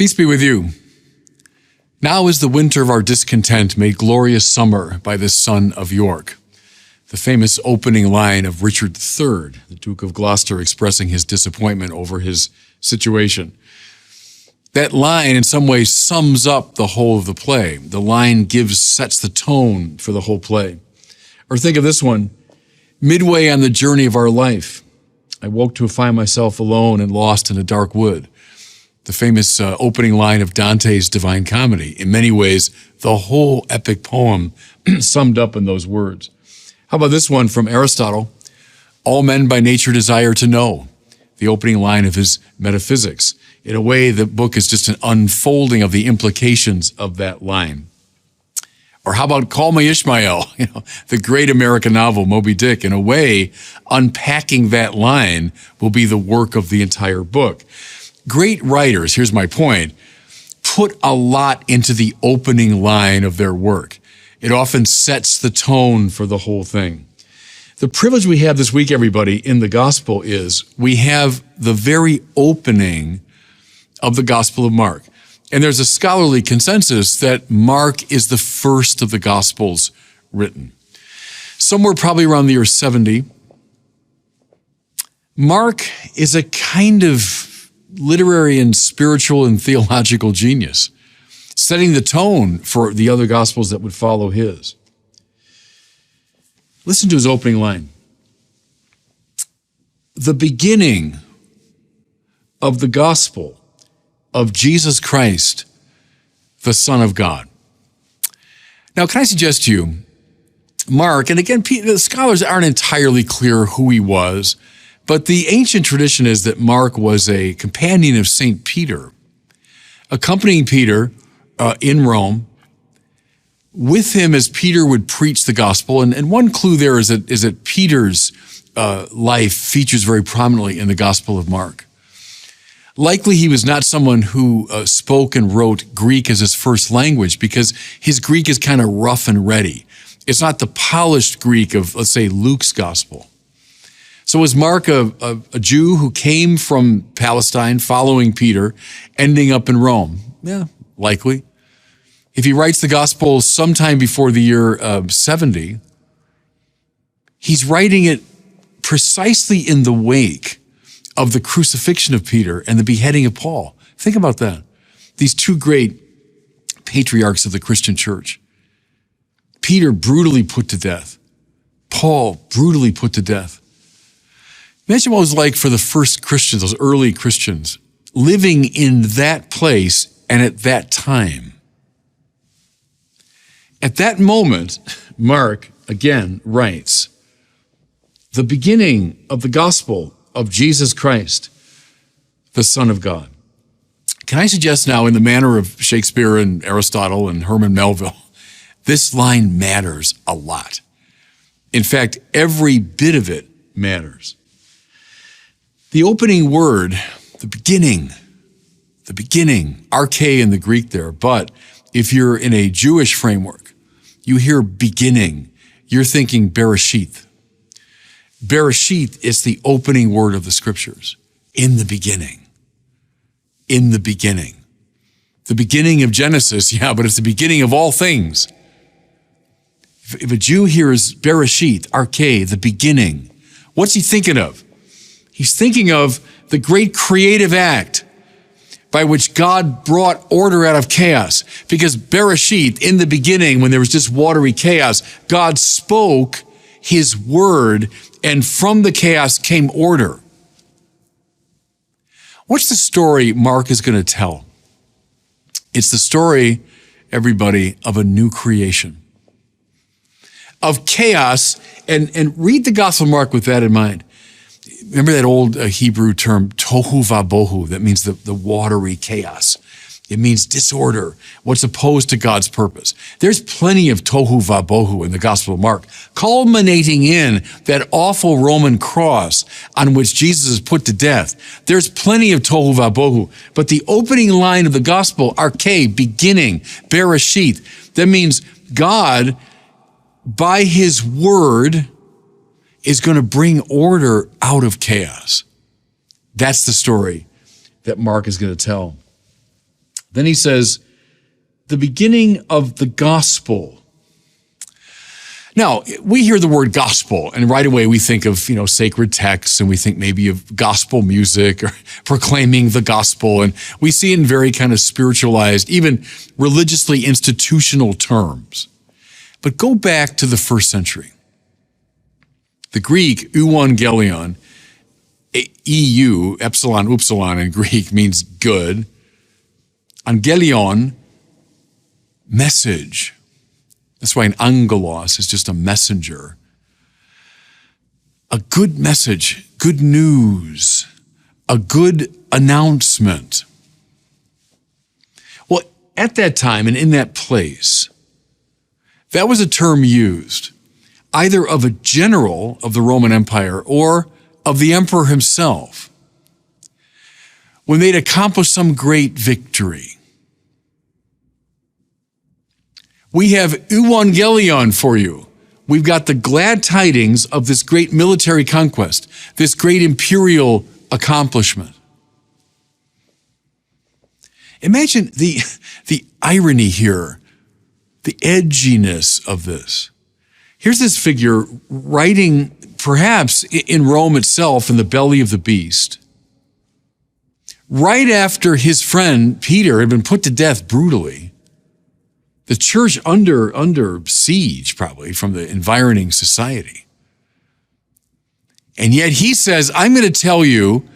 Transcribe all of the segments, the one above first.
Peace be with you. Now is the winter of our discontent made glorious summer by the son of York. The famous opening line of Richard III, the Duke of Gloucester, expressing his disappointment over his situation. That line in some ways sums up the whole of the play. The line sets the tone for the whole play. Or think of this one. Midway on the journey of our life, I woke to find myself alone and lost in a dark wood. The famous opening line of Dante's Divine Comedy. In many ways, the whole epic poem summed up in those words. How about this one from Aristotle? All men by nature desire to know. The opening line of his Metaphysics. In a way, the book is just an unfolding of the implications of that line. Or how about Call Me Ishmael, the great American novel, Moby Dick. In a way, unpacking that line will be the work of the entire book. Great writers, here's my point, put a lot into the opening line of their work. It often sets the tone for the whole thing. The privilege we have this week, everybody, in the gospel is we have the very opening of the Gospel of Mark. And there's a scholarly consensus that Mark is the first of the Gospels written. Somewhere probably around the year 70. Mark is a kind of literary and spiritual and theological genius, setting the tone for the other Gospels that would follow his. Listen to his opening line. The beginning of the gospel of Jesus Christ, the Son of God. Now, can I suggest to you, Mark, and again, the scholars aren't entirely clear who he was, but the ancient tradition is that Mark was a companion of St. Peter, accompanying Peter in Rome, with him as Peter would preach the gospel. And one clue there is that Peter's life features very prominently in the Gospel of Mark. Likely he was not someone who spoke and wrote Greek as his first language, because his Greek is kind of rough and ready. It's not the polished Greek of, let's say, Luke's gospel. So was Mark a Jew who came from Palestine following Peter, ending up in Rome? Yeah, likely. If he writes the gospel sometime before the year 70, he's writing it precisely in the wake of the crucifixion of Peter and the beheading of Paul. Think about that. These two great patriarchs of the Christian church. Peter brutally put to death. Paul brutally put to death. Imagine what it was like for the first Christians, those early Christians, living in that place and at that time. At that moment, Mark, again, writes, the beginning of the gospel of Jesus Christ, the Son of God. Can I suggest now, in the manner of Shakespeare and Aristotle and Herman Melville, this line matters a lot. In fact, every bit of it matters. The opening word, the beginning, arche in the Greek there, but if you're in a Jewish framework, you hear beginning, you're thinking Bereshith. Bereshith is the opening word of the scriptures. In the beginning. In the beginning. The beginning of Genesis, yeah, but it's the beginning of all things. If a Jew hears Bereshith, arche, the beginning, what's he thinking of? He's thinking of the great creative act by which God brought order out of chaos. Because Bereshith, in the beginning, when there was just watery chaos, God spoke his word, and from the chaos came order. What's the story Mark is going to tell? It's the story, everybody, of a new creation. Of chaos, and read the Gospel of Mark with that in mind. Remember that old Hebrew term, tohu vabohu, that means the watery chaos. It means disorder, what's opposed to God's purpose. There's plenty of tohu vabohu in the Gospel of Mark, culminating in that awful Roman cross on which Jesus is put to death. There's plenty of tohu vabohu, but the opening line of the Gospel, arche, beginning, bereshith, that means God, by his word, is going to bring order out of chaos. That's the story that Mark is going to tell. Then he says, the beginning of the gospel. Now, we hear the word gospel, and right away we think of, sacred texts, and we think maybe of gospel music or proclaiming the gospel, and we see it in very kind of spiritualized, even religiously institutional terms. But go back to the first century. The Greek, euangelion, EU, epsilon, upsilon in Greek means good. Angelion, message. That's why an angelos is just a messenger. A good message, good news, a good announcement. Well, at that time and in that place, that was a term used either of a general of the Roman Empire or of the emperor himself when they'd accomplished some great victory. We have euangelion for you. We've got the glad tidings of this great military conquest, this great imperial accomplishment. Imagine the irony here, the edginess of this. Here's this figure writing, perhaps in Rome itself, in the belly of the beast, right after his friend Peter had been put to death brutally. The church under siege, probably, from the environing society. And yet he says, I'm going to tell you,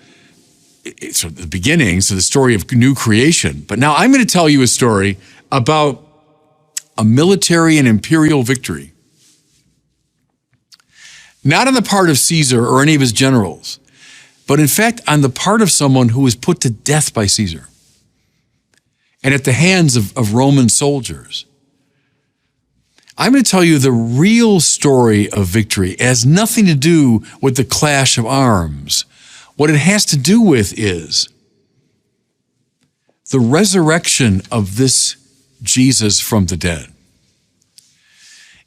it's the beginning, so the story of new creation, but now I'm going to tell you a story about a military and imperial victory. Not on the part of Caesar or any of his generals, but in fact on the part of someone who was put to death by Caesar and at the hands of Roman soldiers. I'm going to tell you the real story of victory. It has nothing to do with the clash of arms. What it has to do with is the resurrection of this Jesus from the dead.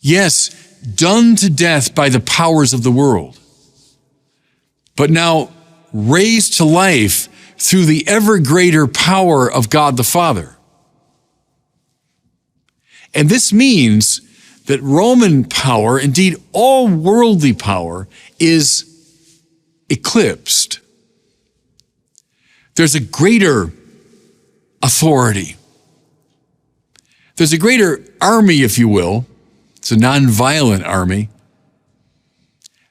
Yes, done to death by the powers of the world, but now raised to life through the ever greater power of God the Father. And this means that Roman power, indeed all worldly power, is eclipsed. There's a greater authority. There's a greater army, if you will. It's a nonviolent army,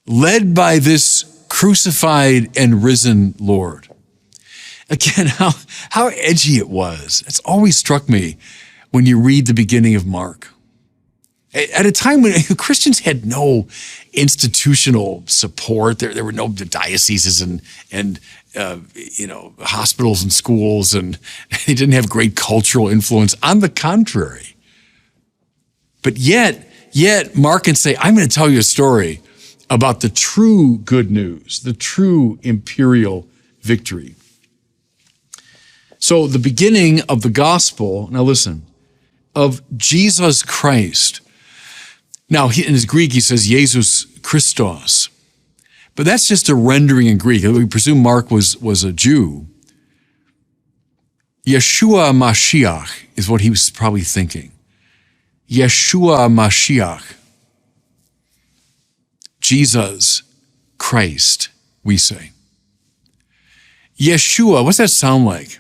led by this crucified and risen Lord. Again, how edgy it was. It's always struck me when you read the beginning of Mark. At a time when Christians had no institutional support, there were no dioceses and hospitals and schools, and they didn't have great cultural influence. On the contrary. But yet Mark can say, I'm going to tell you a story about the true good news, the true imperial victory. So the beginning of the gospel, now listen, of Jesus Christ. Now, in his Greek, he says Jesus Christos. But that's just a rendering in Greek. We presume Mark was a Jew. Yeshua Mashiach is what he was probably thinking. Yeshua Mashiach. Jesus Christ, we say. Yeshua, what's that sound like?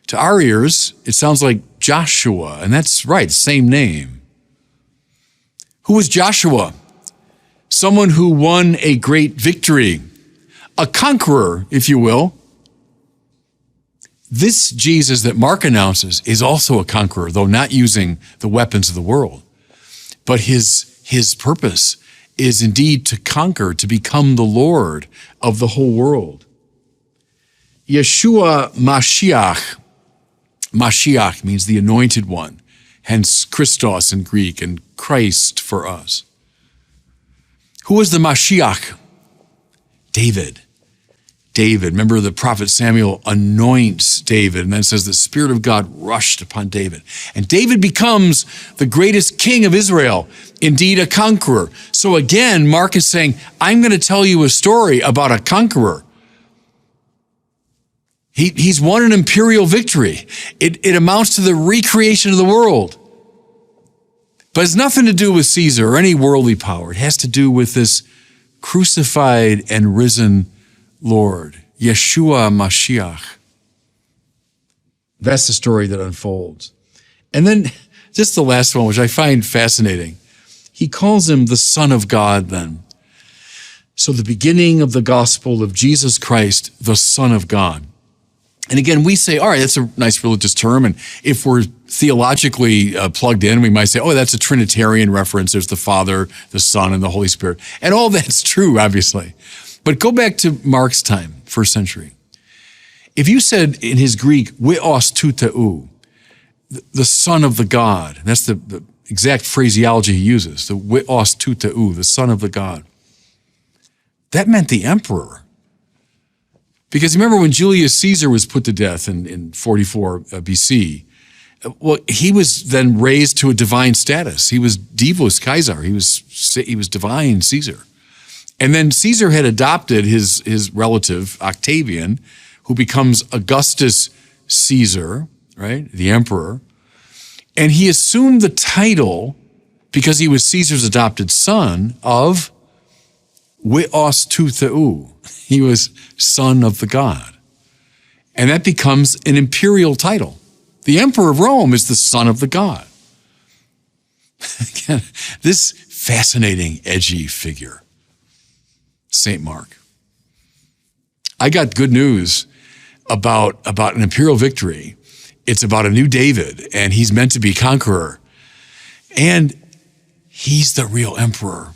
To our ears, it sounds like Joshua, and that's right, same name. Who was Joshua? Someone who won a great victory, a conqueror, if you will. This Jesus that Mark announces is also a conqueror, though not using the weapons of the world. But his purpose is indeed to conquer, to become the Lord of the whole world. Yeshua Mashiach. Mashiach means the anointed one, hence Christos in Greek and Christ for us. Who was the Mashiach? David. Remember, the prophet Samuel anoints David and then says the Spirit of God rushed upon David. And David becomes the greatest king of Israel, indeed a conqueror. So again, Mark is saying, I'm going to tell you a story about a conqueror. He's won an imperial victory. It amounts to the recreation of the world. But it's nothing to do with Caesar or any worldly power. It has to do with this crucified and risen Lord, Yeshua Mashiach. That's the story that unfolds. And then just the last one, which I find fascinating. He calls him the Son of God then. So the beginning of the gospel of Jesus Christ, the Son of God. And again, we say, all right, that's a nice religious term. And if we're theologically plugged in, we might say, oh, that's a Trinitarian reference. There's the Father, the Son, and the Holy Spirit. And all that's true, obviously. But go back to Mark's time, first century. If you said in his Greek, weos tou theou, the Son of the God, and that's the exact phraseology he uses, the weos tou theou, the Son of the God, that meant the emperor. Because remember when Julius Caesar was put to death in 44 BC, well, he was then raised to a divine status. He was Divus Caesar. He was divine Caesar. And then Caesar had adopted his relative, Octavian, who becomes Augustus Caesar, right, the emperor. And he assumed the title, because he was Caesar's adopted son, of weos tou theou. He was son of the God. And that becomes an imperial title. The emperor of Rome is the son of the God. Again, this fascinating, edgy figure, St. Mark. I got good news about an imperial victory. It's about a new David, and he's meant to be conqueror. And he's the real emperor.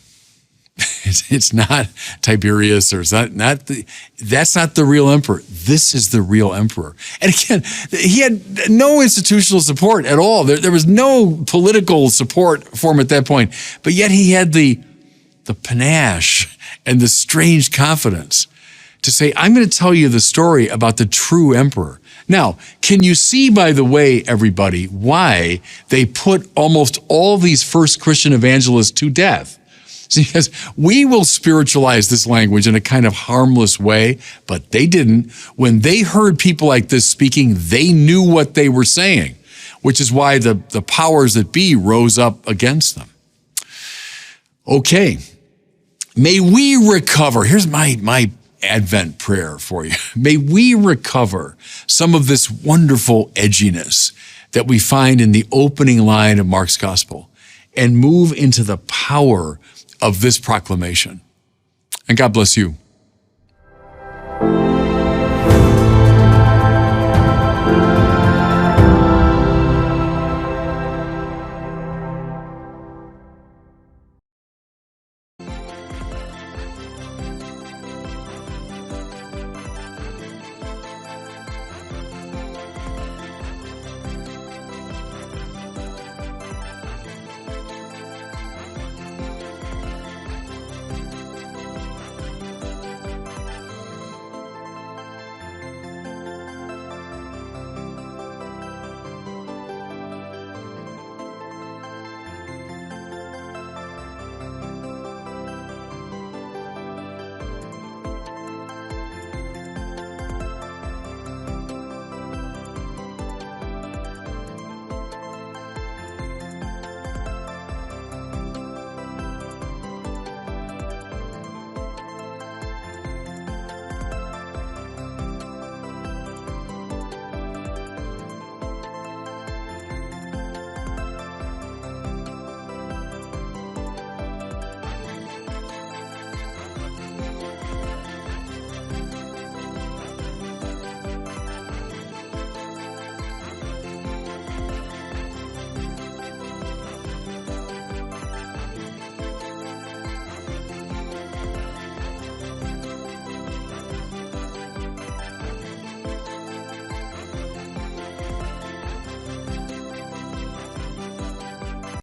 It's not Tiberius, or it's that's not the real emperor. This is the real emperor. And again, he had no institutional support at all. There was no political support for him at that point. But yet he had the panache and the strange confidence to say, I'm going to tell you the story about the true emperor. Now, can you see, by the way, everybody, why they put almost all these first Christian evangelists to death? Because we will spiritualize this language in a kind of harmless way, but they didn't. When they heard people like this speaking, they knew what they were saying, which is why the powers that be rose up against them. Okay, may we recover. Here's my Advent prayer for you. May we recover some of this wonderful edginess that we find in the opening line of Mark's gospel and move into the power of this proclamation. And God bless you.